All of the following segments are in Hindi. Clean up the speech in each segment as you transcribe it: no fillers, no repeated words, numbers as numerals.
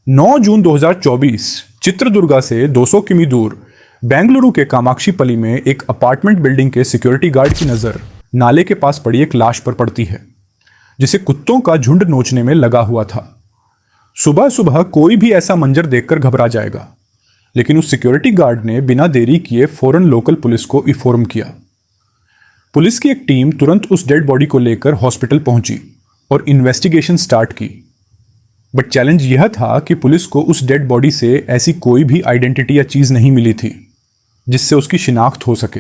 9 जून 2024 चित्रदुर्गा से 200 किमी दूर बेंगलुरु के कामाक्षीपल्ली में एक अपार्टमेंट बिल्डिंग के सिक्योरिटी गार्ड की नज़र नाले के पास पड़ी एक लाश पर पड़ती है, जिसे कुत्तों का झुंड नोचने में लगा हुआ था। सुबह सुबह कोई भी ऐसा मंजर देखकर घबरा जाएगा, लेकिन उस सिक्योरिटी गार्ड ने बिना देरी किए फौरन लोकल पुलिस को इन्फॉर्म किया। पुलिस की एक टीम तुरंत उस डेड बॉडी को लेकर हॉस्पिटल पहुंची और इन्वेस्टिगेशन स्टार्ट की। बट चैलेंज यह था कि पुलिस को उस डेड बॉडी से ऐसी कोई भी आइडेंटिटी या चीज़ नहीं मिली थी जिससे उसकी शिनाख्त हो सके।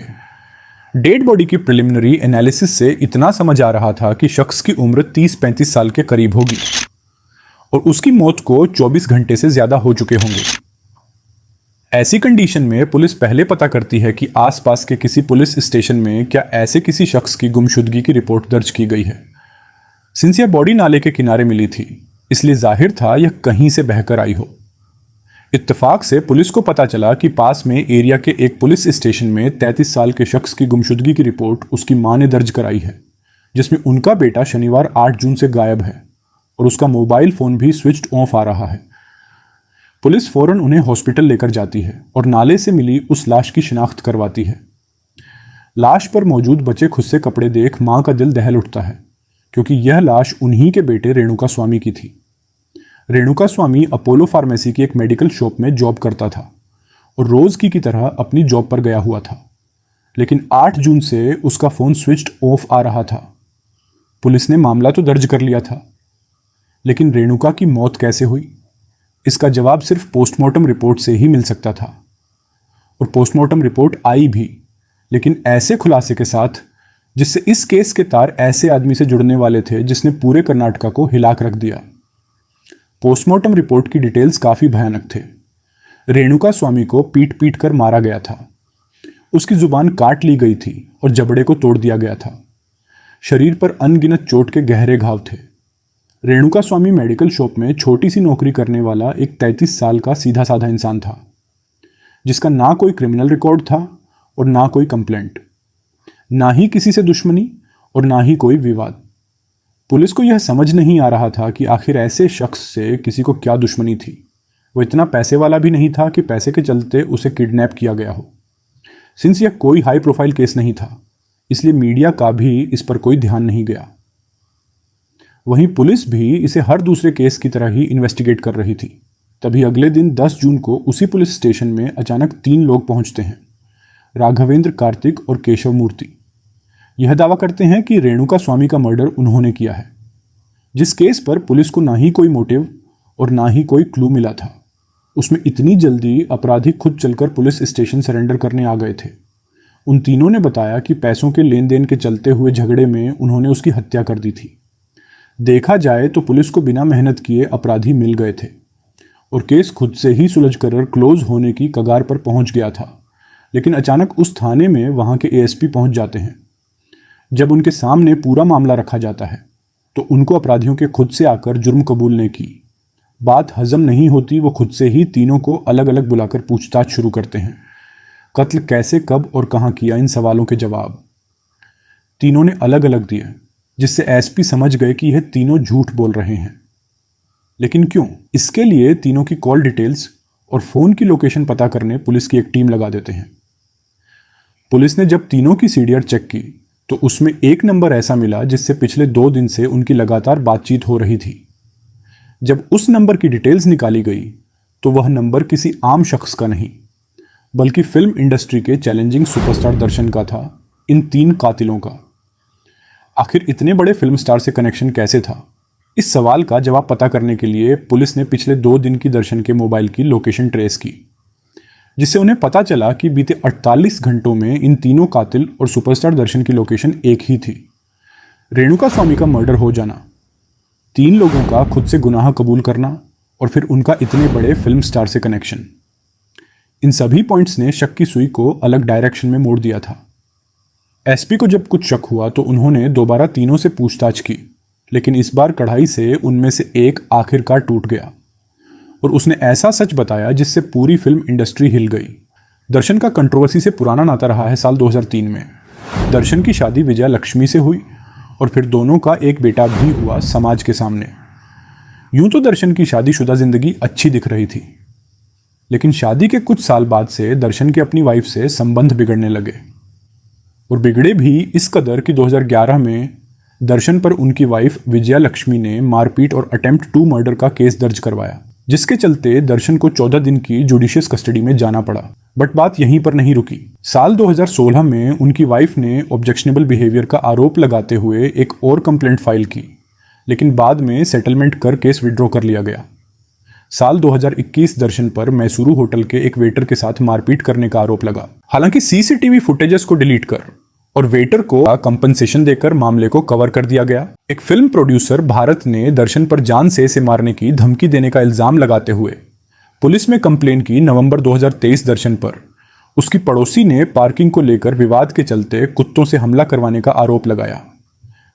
डेड बॉडी की प्रिलिमिनरी एनालिसिस से इतना समझ आ रहा था कि शख्स की उम्र 30-35 साल के करीब होगी और उसकी मौत को 24 घंटे से ज़्यादा हो चुके होंगे। ऐसी कंडीशन में पुलिस पहले पता करती है कि आसपास के किसी पुलिस स्टेशन में क्या ऐसे किसी शख्स की गुमशुदगी की रिपोर्ट दर्ज की गई है। सिंस यह बॉडी नाले के किनारे मिली थी, इसलिए जाहिर था यह कहीं से बहकर आई हो। इत्तेफाक से पुलिस को पता चला कि पास में एरिया के एक पुलिस स्टेशन में 33 साल के शख्स की गुमशुदगी की रिपोर्ट उसकी मां ने दर्ज कराई है, जिसमें उनका बेटा शनिवार 8 जून से गायब है और उसका मोबाइल फ़ोन भी स्विच्ड ऑफ आ रहा है। पुलिस फौरन उन्हें हॉस्पिटल लेकर जाती है और नाले से मिली उस लाश की शिनाख्त करवाती है। लाश पर मौजूद बचे खुद से कपड़े देख मां का दिल दहल उठता है, क्योंकि यह लाश उन्हीं के बेटे रेणुका स्वामी की थी। रेणुका स्वामी अपोलो फार्मेसी की एक मेडिकल शॉप में जॉब करता था और रोज की तरह अपनी जॉब पर गया हुआ था, लेकिन 8 जून से उसका फ़ोन स्विच्ड ऑफ आ रहा था। पुलिस ने मामला तो दर्ज कर लिया था, लेकिन रेणुका की मौत कैसे हुई, इसका जवाब सिर्फ पोस्टमार्टम रिपोर्ट से ही मिल सकता था। और पोस्टमार्टम रिपोर्ट आई भी, लेकिन ऐसे खुलासे के साथ जिससे इस केस के तार ऐसे आदमी से जुड़ने वाले थे जिसने पूरे कर्नाटका को हिलाक रख दिया। पोस्टमार्टम रिपोर्ट की डिटेल्स काफ़ी भयानक थे। रेणुका स्वामी को पीट पीट कर मारा गया था, उसकी जुबान काट ली गई थी और जबड़े को तोड़ दिया गया था। शरीर पर अनगिनत चोट के गहरे घाव थे। रेणुका स्वामी मेडिकल शॉप में छोटी सी नौकरी करने वाला एक 33 साल का सीधा साधा इंसान था, जिसका ना कोई क्रिमिनल रिकॉर्ड था और ना कोई कंप्लेंट, ना ही किसी से दुश्मनी और ना ही कोई विवाद। पुलिस को यह समझ नहीं आ रहा था कि आखिर ऐसे शख्स से किसी को क्या दुश्मनी थी। वो इतना पैसे वाला भी नहीं था कि पैसे के चलते उसे किडनैप किया गया हो। सिंस यह कोई हाई प्रोफाइल केस नहीं था, इसलिए मीडिया का भी इस पर कोई ध्यान नहीं गया। वहीं पुलिस भी इसे हर दूसरे केस की तरह ही इन्वेस्टिगेट कर रही थी। तभी अगले दिन 10 जून को उसी पुलिस स्टेशन में अचानक 3 लोग पहुंचते हैं, राघवेंद्र, कार्तिक और केशव मूर्ति। यह दावा करते हैं कि रेणुका स्वामी का मर्डर उन्होंने किया है। जिस केस पर पुलिस को ना ही कोई मोटिव और ना ही कोई क्लू मिला था, उसमें इतनी जल्दी अपराधी खुद चलकर पुलिस स्टेशन सरेंडर करने आ गए थे। उन तीनों ने बताया कि पैसों के लेन देन के चलते हुए झगड़े में उन्होंने उसकी हत्या कर दी थी। देखा जाए तो पुलिस को बिना मेहनत किए अपराधी मिल गए थे और केस खुद से ही सुलझकर क्लोज होने की कगार पर पहुंच गया था। लेकिन अचानक उस थाने में वहां के एएसपी पहुंच जाते हैं। जब उनके सामने पूरा मामला रखा जाता है तो उनको अपराधियों के खुद से आकर जुर्म कबूलने की बात हजम नहीं होती। वो खुद से ही तीनों को अलग अलग बुलाकर पूछताछ शुरू करते हैं। कत्ल कैसे, कब और कहाँ किया, इन सवालों के जवाब तीनों ने अलग अलग दिए, जिससे एसपी समझ गए कि यह तीनों झूठ बोल रहे हैं। लेकिन क्यों? इसके लिए तीनों की कॉल डिटेल्स और फ़ोन की लोकेशन पता करने पुलिस की एक टीम लगा देते हैं। पुलिस ने जब तीनों की सीडीआर चेक की तो उसमें एक नंबर ऐसा मिला जिससे पिछले 2 दिन से उनकी लगातार बातचीत हो रही थी। जब उस नंबर की डिटेल्स निकाली गई तो वह नंबर किसी आम शख्स का नहीं, बल्कि फिल्म इंडस्ट्री के चैलेंजिंग सुपरस्टार दर्शन का था, इन 3 कातिलों का। आखिर इतने बड़े फिल्म स्टार से कनेक्शन कैसे था? इस सवाल का जवाब पता करने के लिए पुलिस ने पिछले 2 दिन की दर्शन के मोबाइल की लोकेशन ट्रेस की, जिससे उन्हें पता चला कि बीते 48 घंटों में इन तीनों कातिल और सुपरस्टार दर्शन की लोकेशन एक ही थी। रेणुका स्वामी का मर्डर हो जाना, 3 लोगों का खुद से गुनाह कबूल करना और फिर उनका इतने बड़े फिल्म स्टार से कनेक्शन, इन सभी पॉइंट्स ने शक की सुई को अलग डायरेक्शन में मोड़ दिया था। एसपी को जब कुछ शक हुआ तो उन्होंने दोबारा तीनों से पूछताछ की, लेकिन इस बार कढ़ाई से उनमें से एक आखिरकार टूट गया और उसने ऐसा सच बताया जिससे पूरी फिल्म इंडस्ट्री हिल गई। दर्शन का कंट्रोवर्सी से पुराना नाता रहा है। साल 2003 में दर्शन की शादी विजया लक्ष्मी से हुई और फिर दोनों का एक बेटा भी हुआ समाज के सामने। यूं तो दर्शन की शादीशुदा जिंदगी अच्छी दिख रही थी, लेकिन शादी के कुछ साल बाद से दर्शन के अपनी वाइफ से संबंध बिगड़ने लगे, और बिगड़े भी इस कदर कि 2011 में दर्शन पर उनकी वाइफ विजया लक्ष्मी ने मारपीट और अटेम्प्ट टू मर्डर का केस दर्ज करवाया, जिसके चलते दर्शन को 14 दिन की जुडिशियस कस्टडी में जाना पड़ा। बट बात यहीं पर नहीं रुकी। साल 2016 में उनकी वाइफ ने ऑब्जेक्शनेबल बिहेवियर का आरोप लगाते हुए एक और कंप्लेंट फाइल की, लेकिन बाद में सेटलमेंट कर केस विड्रॉ कर लिया गया। साल 2021 दर्शन पर मैसूरू होटल के एक वेटर के साथ मारपीट करने का आरोप लगा। हालांकि सीसीटीवी फुटेजेस को डिलीट कर और वेटर को कंपनसेशन देकर मामले को कवर कर दिया गया। एक फिल्म प्रोड्यूसर भारत ने दर्शन पर जान से मारने की धमकी देने का इल्जाम लगाते हुए पुलिस में कंप्लेन की नवंबर 2023 दर्शन पर। उसकी पड़ोसी ने पार्किंग को लेकर विवाद के चलते कुत्तों से हमला करवाने का आरोप लगाया,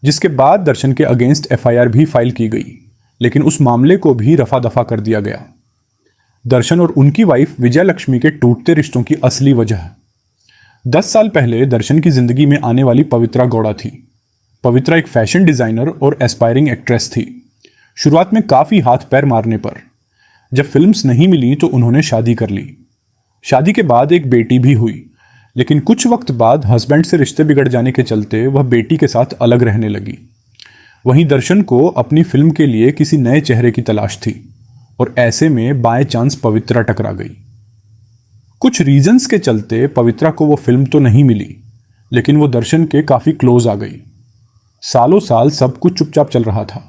जिसके बाद दर्शन के अगेंस्ट एफआईआर भी फाइल की गई, लेकिन उस मामले को भी रफा दफा कर दिया गया। दर्शन और उनकी वाइफ विजया लक्ष्मी के टूटते रिश्तों की असली वजह 10 साल पहले दर्शन की जिंदगी में आने वाली पवित्रा गौड़ा थी। पवित्रा एक फैशन डिजाइनर और एस्पायरिंग एक्ट्रेस थी। शुरुआत में काफी हाथ पैर मारने पर जब फिल्म्स नहीं मिली तो उन्होंने शादी कर ली। शादी के बाद एक बेटी भी हुई, लेकिन कुछ वक्त बाद हस्बैंड से रिश्ते बिगड़ जाने के चलते वह बेटी के साथ अलग रहने लगी। वहीं दर्शन को अपनी फिल्म के लिए किसी नए चेहरे की तलाश थी, और ऐसे में बाय चांस पवित्रा टकरा गई। कुछ रीजंस के चलते पवित्रा को वो फिल्म तो नहीं मिली, लेकिन वो दर्शन के काफी क्लोज आ गई। सालों साल सब कुछ चुपचाप चल रहा था,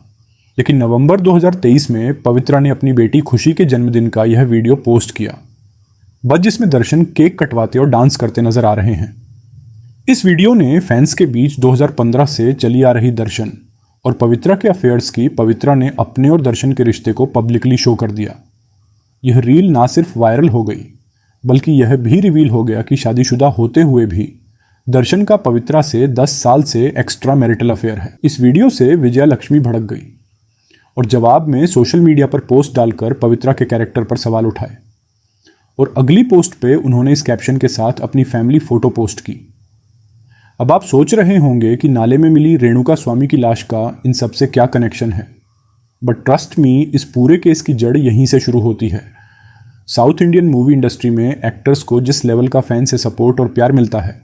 लेकिन नवंबर 2023 में पवित्रा ने अपनी बेटी खुशी के जन्मदिन का यह वीडियो पोस्ट किया, बस जिसमें दर्शन केक कटवाते और डांस करते नजर आ रहे हैं। इस वीडियो ने फैंस के बीच 2015 से चली आ रही दर्शन और पवित्रा के अफेयर्स की पवित्रा ने अपने और दर्शन के रिश्ते को पब्लिकली शो कर दिया। यह रील ना सिर्फ वायरल हो गई, बल्कि यह भी रिवील हो गया कि शादीशुदा होते हुए भी दर्शन का पवित्रा से 10 साल से एक्स्ट्रा मैरिटल अफेयर है। इस वीडियो से विजया लक्ष्मी भड़क गई और जवाब में सोशल मीडिया पर पोस्ट डालकर पवित्रा के कैरेक्टर पर सवाल उठाए, और अगली पोस्ट पे उन्होंने इस कैप्शन के साथ अपनी फैमिली फोटो पोस्ट की। अब आप सोच रहे होंगे कि नाले में मिली रेणुका स्वामी की लाश का इन सब से क्या कनेक्शन है, बट ट्रस्ट मी, इस पूरे केस की जड़ यहीं से शुरू होती है। साउथ इंडियन मूवी इंडस्ट्री में एक्टर्स को जिस लेवल का फैन से सपोर्ट और प्यार मिलता है,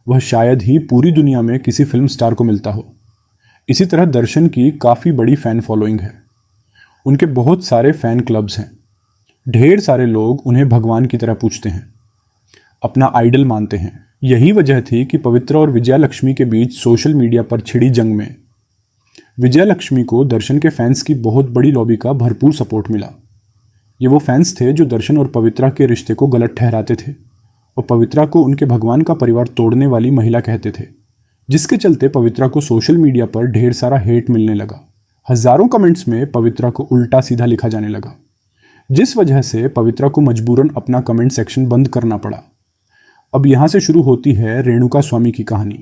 वह शायद ही पूरी दुनिया में किसी फिल्म स्टार को मिलता हो। इसी तरह दर्शन की काफ़ी बड़ी फ़ैन फॉलोइंग है। उनके बहुत सारे फ़ैन क्लब्स हैं। ढेर सारे लोग उन्हें भगवान की तरह पूजते हैं, अपना आइडल मानते हैं। यही वजह थी कि पवित्रा और विजया लक्ष्मी के बीच सोशल मीडिया पर छिड़ी जंग में विजया लक्ष्मी को दर्शन के फैंस की बहुत बड़ी लॉबी का भरपूर सपोर्ट मिला। ये वो फैंस थे जो दर्शन और पवित्रा के रिश्ते को गलत ठहराते थे और पवित्रा को उनके भगवान का परिवार तोड़ने वाली महिला कहते थे, जिसके चलते पवित्रा को सोशल मीडिया पर ढेर सारा हेट मिलने लगा। हजारों कमेंट्स में पवित्रा को उल्टा सीधा लिखा जाने लगा, जिस वजह से पवित्रा को मजबूरन अपना कमेंट सेक्शन बंद करना पड़ा। अब यहाँ से शुरू होती है रेणुका स्वामी की कहानी।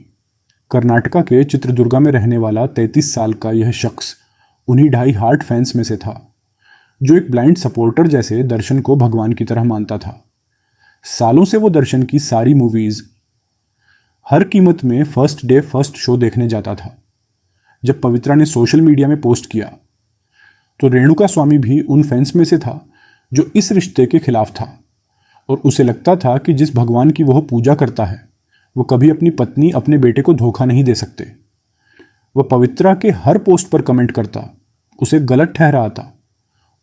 कर्नाटका के चित्रदुर्गा में रहने वाला 33 साल का यह शख्स उन्हीं ढाई हार्ट फैंस में से था, जो एक ब्लाइंड सपोर्टर जैसे दर्शन को भगवान की तरह मानता था। सालों से वो दर्शन की सारी मूवीज हर कीमत में फर्स्ट डे फर्स्ट शो देखने जाता था। जब पवित्रा ने सोशल मीडिया में पोस्ट किया तो रेणुका स्वामी भी उन फैंस में से था जो इस रिश्ते के खिलाफ था, और उसे लगता था कि जिस भगवान की वह पूजा करता है वो कभी अपनी पत्नी अपने बेटे को धोखा नहीं दे सकते। वह पवित्रा के हर पोस्ट पर कमेंट करता, उसे गलत ठहराता,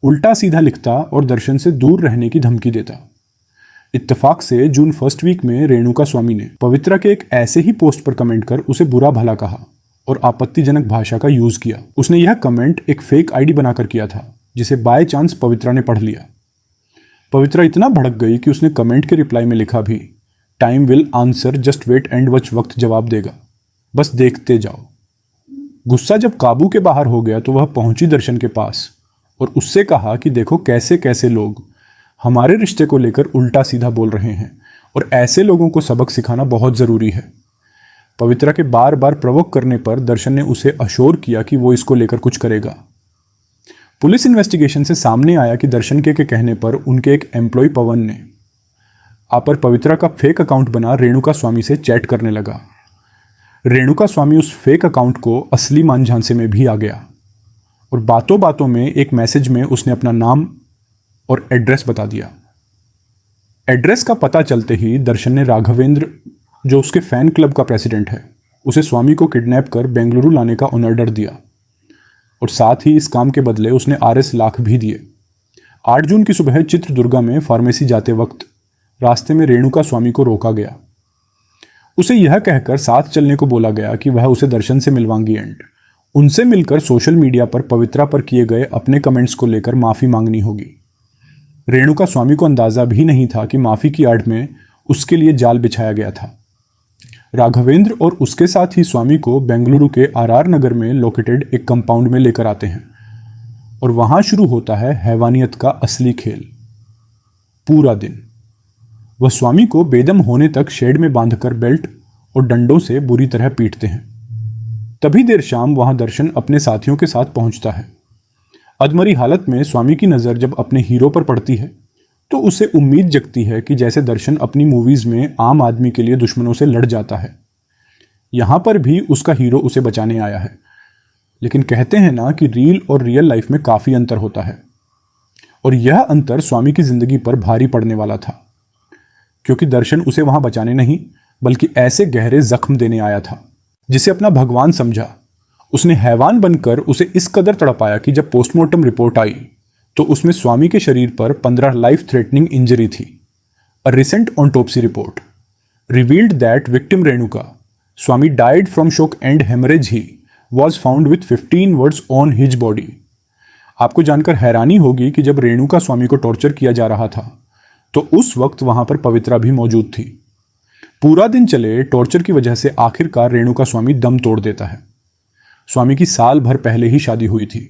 उल्टा सीधा लिखता और दर्शन से दूर रहने की धमकी देता। इत्तेफाक से जून फर्स्ट वीक में रेणुका स्वामी ने पवित्रा के एक ऐसे ही पोस्ट पर कमेंट कर उसे बुरा भला कहा और आपत्तिजनक भाषा का यूज किया। उसने यह कमेंट एक फेक आईडी बनाकर किया था, जिसे बाय चांस पवित्रा ने पढ़ लिया। पवित्रा इतना भड़क गई कि उसने कमेंट के रिप्लाई में लिखा भी, time will answer, just wait and watch वक्त जवाब देगा, बस देखते जाओ। गुस्सा जब काबू के बाहर हो गया तो वह पहुंची दर्शन के पास और उससे कहा कि देखो कैसे कैसे लोग हमारे रिश्ते को लेकर उल्टा सीधा बोल रहे हैं, और ऐसे लोगों को सबक सिखाना बहुत ज़रूरी है। पवित्रा के बार बार प्रवोक करने पर दर्शन ने उसे अश्योर किया कि वो इसको लेकर कुछ करेगा। पुलिस इन्वेस्टिगेशन से सामने आया कि दर्शन के कहने पर उनके एक एम्प्लॉय पवन ने पर पवित्रा का फेक अकाउंट बना रेणुका स्वामी से चैट करने लगा। रेणुका स्वामी उस फेक अकाउंट को असली मान झांसे में भी आ गया और बातों बातों में एक मैसेज में उसने अपना नाम और एड्रेस बता दिया। एड्रेस का पता चलते ही दर्शन ने राघवेंद्र, जो उसके फैन क्लब का प्रेसिडेंट है, उसे स्वामी को किडनैप कर बेंगलुरु लाने का ऑर्डर दिया और साथ ही इस काम के बदले उसने RS लाख भी दिए। 8 जून की सुबह चित्रदुर्गा में फार्मेसी जाते वक्त रास्ते में रेणुका स्वामी को रोका गया। उसे यह कहकर साथ चलने को बोला गया कि वह उसे दर्शन से मिलवाएंगी एंड उनसे मिलकर सोशल मीडिया पर पवित्रा पर किए गए अपने कमेंट्स को लेकर माफ़ी मांगनी होगी। रेणुका स्वामी को अंदाज़ा भी नहीं था कि माफ़ी की आड़ में उसके लिए जाल बिछाया गया था। राघवेंद्र और उसके साथ ही स्वामी को बेंगलुरु के RR नगर में लोकेटेड एक कंपाउंड में लेकर आते हैं और वहाँ शुरू होता है हैवानियत का असली खेल। पूरा दिन वह स्वामी को बेदम होने तक शेड में बांधकर बेल्ट और डंडों से बुरी तरह पीटते हैं। तभी देर शाम वहां दर्शन अपने साथियों के साथ पहुंचता है। अधमरी हालत में स्वामी की नज़र जब अपने हीरो पर पड़ती है तो उसे उम्मीद जगती है कि जैसे दर्शन अपनी मूवीज में आम आदमी के लिए दुश्मनों से लड़ जाता है, यहां पर भी उसका हीरो उसे बचाने आया है। लेकिन कहते हैं ना कि रील और रियल लाइफ में काफ़ी अंतर होता है, और यह अंतर स्वामी की जिंदगी पर भारी पड़ने वाला था, क्योंकि दर्शन उसे वहां बचाने नहीं बल्कि ऐसे गहरे जख्म देने आया था जिसे अपना भगवान समझा। उसने हैवान बनकर उसे इस कदर तड़पाया कि जब पोस्टमार्टम रिपोर्ट आई तो उसमें स्वामी के शरीर पर 15 लाइफ थ्रेटनिंग इंजरी थी। A recent autopsy report revealed that victim Renuka Swamy died from shock and haemorrhage he was found with 15 words on his body. आपको जानकर हैरानी होगी कि जब रेणुका स्वामी को टॉर्चर किया जा रहा था तो उस वक्त वहां पर पवित्रा भी मौजूद थी। पूरा दिन चले टॉर्चर की वजह से आखिरकार रेणुका स्वामी दम तोड़ देता है। स्वामी की साल भर पहले ही शादी हुई थी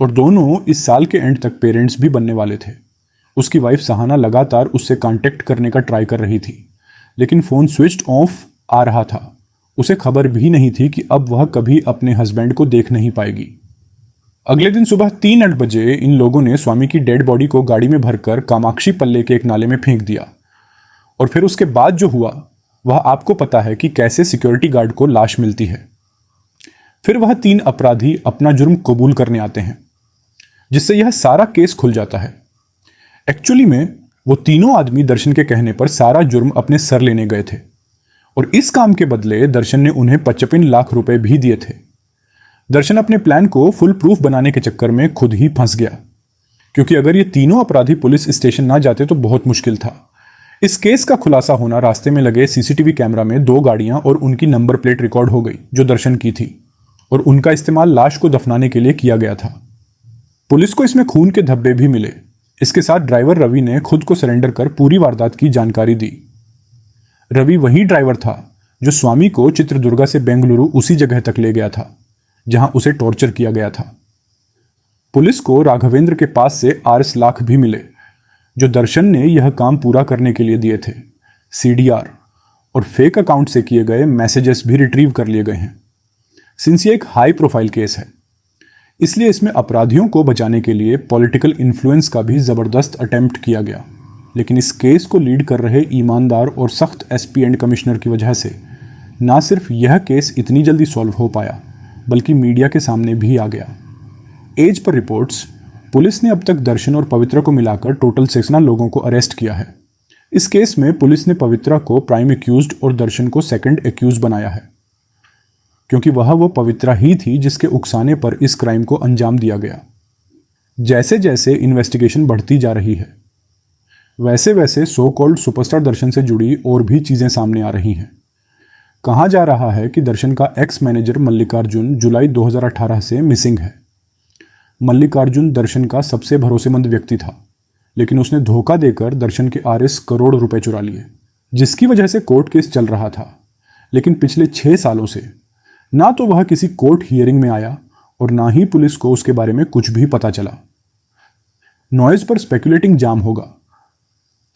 और दोनों इस साल के एंड तक पेरेंट्स भी बनने वाले थे। उसकी वाइफ सहाना लगातार उससे कांटेक्ट करने का ट्राई कर रही थी, लेकिन फ़ोन स्विच्ड ऑफ आ रहा था। उसे खबर भी नहीं थी कि अब वह कभी अपने हस्बैंड को देख नहीं पाएगी। अगले दिन सुबह 3 बजे इन लोगों ने स्वामी की डेड बॉडी को गाड़ी में भरकर कामाक्षी पल्ले के एक नाले में फेंक दिया। और फिर उसके बाद जो हुआ वह आपको पता है कि कैसे सिक्योरिटी गार्ड को लाश मिलती है। फिर वह 3 अपराधी अपना जुर्म कबूल करने आते हैं, जिससे यह सारा केस खुल जाता है। एक्चुअली में वो तीनों आदमी दर्शन के कहने पर सारा जुर्म अपने सर लेने गए थे और इस काम के बदले दर्शन ने उन्हें 55 लाख रुपए भी दिए थे। दर्शन अपने प्लान को फुल प्रूफ बनाने के चक्कर में खुद ही फंस गया, क्योंकि अगर ये तीनों अपराधी पुलिस स्टेशन ना जाते तो बहुत मुश्किल था। इस केस का खुलासा होना रास्ते में लगे CCTV कैमरा में 2 गाड़ियां और उनकी नंबर प्लेट रिकॉर्ड हो गई जो दर्शन की थी, और उनका इस्तेमाल लाश को दफनाने के लिए किया गया था। पुलिस को इसमें खून के धब्बे भी मिले। इसके साथ ड्राइवर रवि ने खुद को सरेंडर कर पूरी वारदात की जानकारी दी। रवि वही ड्राइवर था जो स्वामी को चित्रदुर्गा से बेंगलुरु उसी जगह तक ले गया था जहां उसे टॉर्चर किया गया था। पुलिस को राघवेंद्र के पास से RS लाख भी मिले जो दर्शन ने यह काम पूरा करने के लिए दिए थे। CDR और फेक अकाउंट से किए गए मैसेजेस भी रिट्रीव कर लिए गए हैं। सिंस ये एक हाई प्रोफाइल केस है, इसलिए इसमें अपराधियों को बचाने के लिए पॉलिटिकल इन्फ्लुएंस का भी ज़बरदस्त अटेम्प्ट किया गया। लेकिन इस केस को लीड कर रहे ईमानदार और सख्त SP एंड कमिश्नर की वजह से ना सिर्फ यह केस इतनी जल्दी सॉल्व हो पाया बल्कि मीडिया के सामने भी आ गया। एज पर रिपोर्ट्स, पुलिस ने अब तक दर्शन और पवित्रा को मिलाकर टोटल 6 लोगों को अरेस्ट किया है। इस केस में पुलिस ने पवित्रा को प्राइम एक्यूज्ड और दर्शन को सेकंड एक्यूज बनाया है, क्योंकि वो पवित्रा ही थी जिसके उकसाने पर इस क्राइम को अंजाम दिया गया। जैसे जैसे इन्वेस्टिगेशन बढ़ती जा रही है वैसे वैसे सो कॉल्ड सुपरस्टार दर्शन से जुड़ी और भी चीज़ें सामने आ रही हैं। कहा जा रहा है कि दर्शन का एक्स मैनेजर मल्लिकार्जुन जुलाई 2018 से मिसिंग है। मल्लिकार्जुन दर्शन का सबसे भरोसेमंद व्यक्ति था, लेकिन उसने धोखा देकर दर्शन के RS करोड़ रुपए चुरा लिए, जिसकी वजह से कोर्ट केस चल रहा था। लेकिन पिछले 6 सालों से ना तो वह किसी कोर्ट हियरिंग में आया और ना ही पुलिस को उसके बारे में कुछ भी पता चला। नॉइज पर स्पेकुलेटिंग जाम होगा।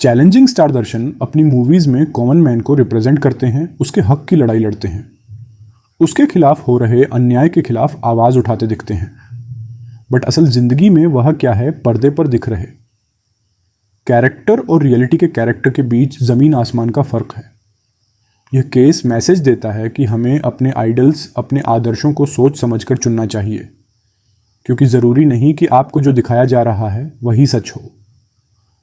चैलेंजिंग स्टार दर्शन अपनी मूवीज में कॉमन मैन को रिप्रेजेंट करते हैं, उसके हक की लड़ाई लड़ते हैं, उसके खिलाफ हो रहे अन्याय के खिलाफ आवाज उठाते दिखते हैं। बट असल जिंदगी में वह क्या है, पर्दे पर दिख रहे। कैरेक्टर और रियलिटी के कैरेक्टर के बीच जमीन आसमान का फर्क है। यह केस मैसेज देता है कि हमें अपने आइडल्स, अपने आदर्शों को सोच समझकर चुनना चाहिए। क्योंकि ज़रूरी नहीं कि आपको जो दिखाया जा रहा है वही सच हो।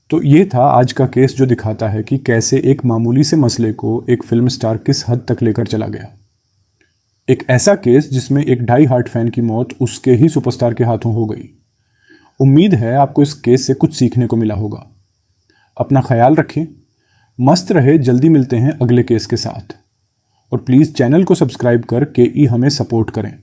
तो ये था आज का केस जो दिखाता है कि कैसे एक मामूली से मसले को एक फिल्म स्टार किस हद तक लेकर चला गया। एक ऐसा केस जिसमें एक डाई हार्ट फैन की मौत उसके ही सुपरस्टार के हाथों हो गई। उम्मीद है आपको इस केस से कुछ सीखने को मिला होगा। अपना ख्याल रखें, मस्त रहे। जल्दी मिलते हैं अगले केस के साथ। और प्लीज़ चैनल को सब्सक्राइब कर के हमें सपोर्ट करें।